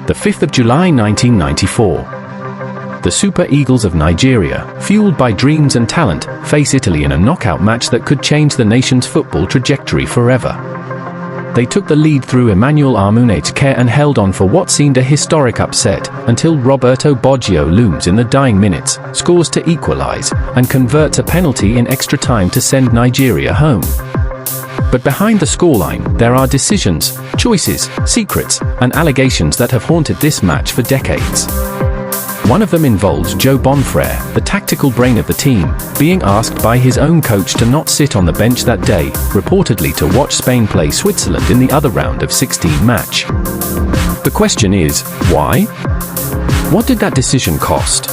The 5th of July 1994. The Super Eagles of Nigeria, fueled by dreams and talent, face Italy in a knockout match that could change the nation's football trajectory forever. They took the lead through Emmanuel Amuneteke and held on for what seemed a historic upset, until Roberto Baggio looms in the dying minutes, scores to equalize, and converts a penalty in extra time to send Nigeria home. But behind the scoreline, there are decisions, choices, secrets, and allegations that have haunted this match for decades. One of them involves Jo Bonfrère, the tactical brain of the team, being asked by his own coach to not sit on the bench that day, reportedly to watch Spain play Switzerland in the other round of 16 match. The question is, why? What did that decision cost?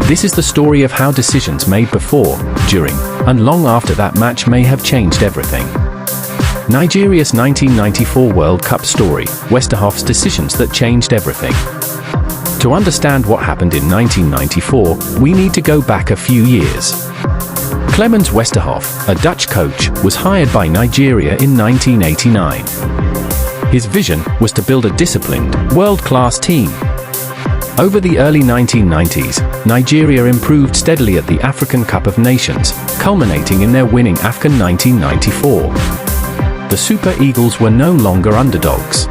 This is the story of how decisions made before, during, and long after that match may have changed everything. Nigeria's 1994 World Cup story, Westerhof's decisions that changed everything. To understand what happened in 1994, we need to go back a few years. Clemens Westerhof, a Dutch coach, was hired by Nigeria in 1989. His vision was to build a disciplined, world-class team. Over the early 1990s, Nigeria improved steadily at the African Cup of Nations, culminating in their winning AFCON 1994. The Super Eagles were no longer underdogs.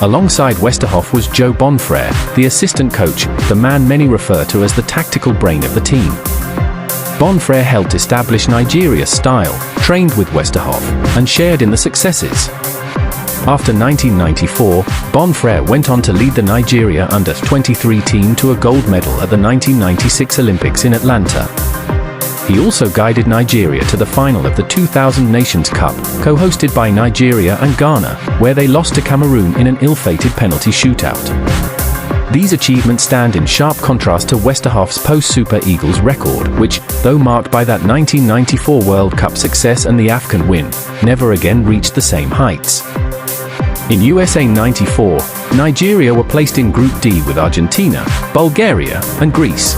Alongside Westerhof was Jo Bonfrère, the assistant coach, the man many refer to as the tactical brain of the team. Bonfrère helped establish Nigeria's style, trained with Westerhof, and shared in the successes. After 1994, Bonfrère went on to lead the Nigeria under-23 team to a gold medal at the 1996 Olympics in Atlanta. He also guided Nigeria to the final of the 2000 Nations Cup, co-hosted by Nigeria and Ghana, where they lost to Cameroon in an ill-fated penalty shootout. These achievements stand in sharp contrast to Westerhof's post-Super Eagles record, which, though marked by that 1994 World Cup success and the AFCON win, never again reached the same heights. In USA 94, Nigeria were placed in Group D with Argentina, Bulgaria, and Greece.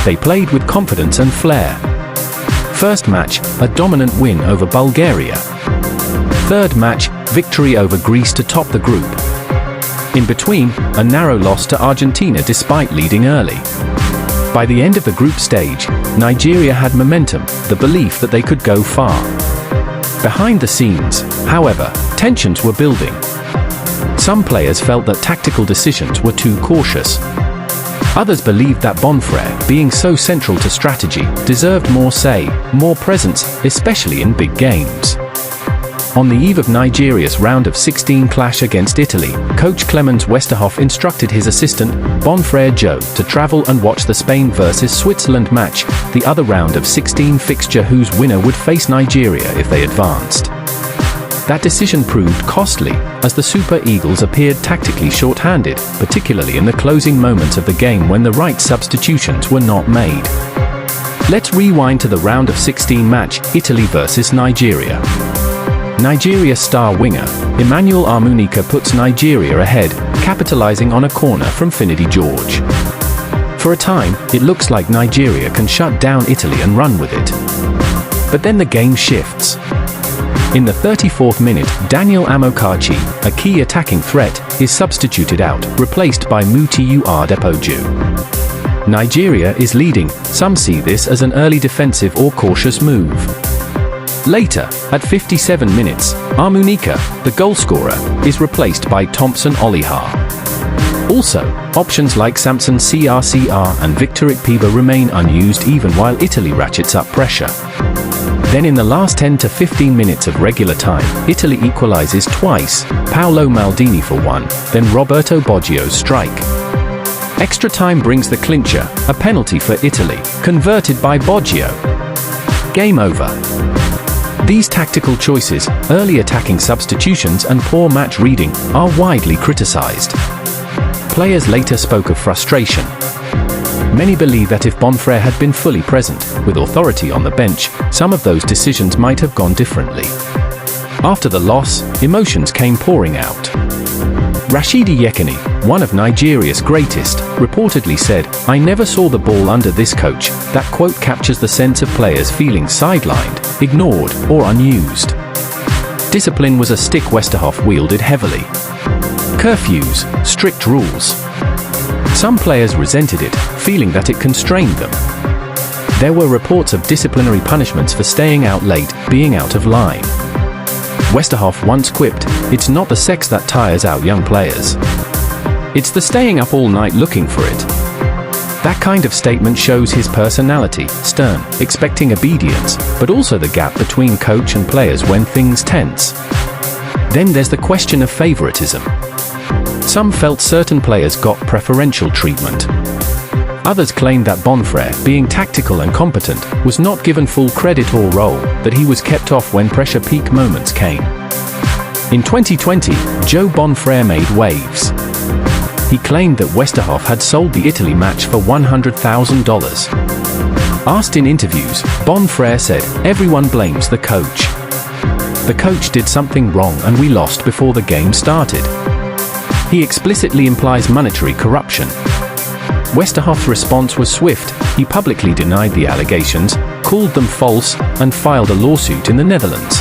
They played with confidence and flair. First match, a dominant win over Bulgaria. Third match, victory over Greece to top the group. In between, a narrow loss to Argentina despite leading early. By the end of the group stage, Nigeria had momentum, the belief that they could go far. Behind the scenes, however, tensions were building. Some players felt that tactical decisions were too cautious. Others believed that Bonfrère, being so central to strategy, deserved more say, more presence, especially in big games. On the eve of Nigeria's round of 16 clash against Italy, coach Clemens Westerhof instructed his assistant, Bonfrère Jo, to travel and watch the Spain vs Switzerland match, the other round of 16 fixture whose winner would face Nigeria if they advanced. That decision proved costly, as the Super Eagles appeared tactically short-handed, particularly in the closing moments of the game when the right substitutions were not made. Let's rewind to the round of 16 match, Italy vs Nigeria. Nigeria star winger, Emmanuel Amuneteke puts Nigeria ahead, capitalizing on a corner from Finidi George. For a time, it looks like Nigeria can shut down Italy and run with it. But then the game shifts. In the 34th minute, Daniel Amokachi, a key attacking threat, is substituted out, replaced by Mutiu Adepoju. Nigeria is leading. Some see this as an early defensive or cautious move. Later, at 57 minutes, Amuneteke, the goalscorer, is replaced by Thompson Olihar. Also, options like Samson CRCR and Victor Ikpiba remain unused even while Italy ratchets up pressure. Then in the last 10 to 15 minutes of regular time, Italy equalizes twice, Paolo Maldini for one, then Roberto Baggio's strike. Extra time brings the clincher, a penalty for Italy, converted by Baggio. Game over. These tactical choices, early attacking substitutions and poor match reading, are widely criticized. Players later spoke of frustration. Many believe that if Bonfrère had been fully present, with authority on the bench, some of those decisions might have gone differently. After the loss, emotions came pouring out. Rashidi Yekini, one of Nigeria's greatest, reportedly said, "I never saw the ball under this coach." That quote captures the sense of players feeling sidelined, ignored, or unused. Discipline was a stick Westerhof wielded heavily. Curfews, strict rules. Some players resented it, feeling that it constrained them. There were reports of disciplinary punishments for staying out late, being out of line. Westerhof once quipped, "It's not the sex that tires out young players. It's the staying up all night looking for it." That kind of statement shows his personality, stern, expecting obedience, but also the gap between coach and players when things tense. Then there's the question of favoritism. Some felt certain players got preferential treatment. Others claimed that Bonfrère, being tactical and competent, was not given full credit or role, that he was kept off when pressure peak moments came. In 2020, Jo Bonfrère made waves. He claimed that Westerhof had sold the Italy match for $100,000. Asked in interviews, Bonfrère said, "Everyone blames the coach. The coach did something wrong and we lost before the game started." He explicitly implies monetary corruption. Westerhof's response was swift. He publicly denied the allegations, called them false, and filed a lawsuit in the Netherlands.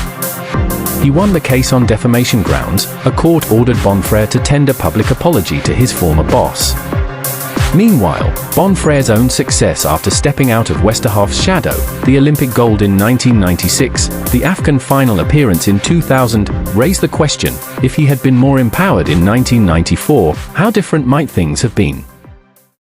He won the case on defamation grounds. A court ordered Bonfrère to tender public apology to his former boss. Meanwhile, Bonfrère's own success after stepping out of Westerhof's shadow, the Olympic gold in 1996, the AFCON final appearance in 2000, raised the question, if he had been more empowered in 1994, how different might things have been?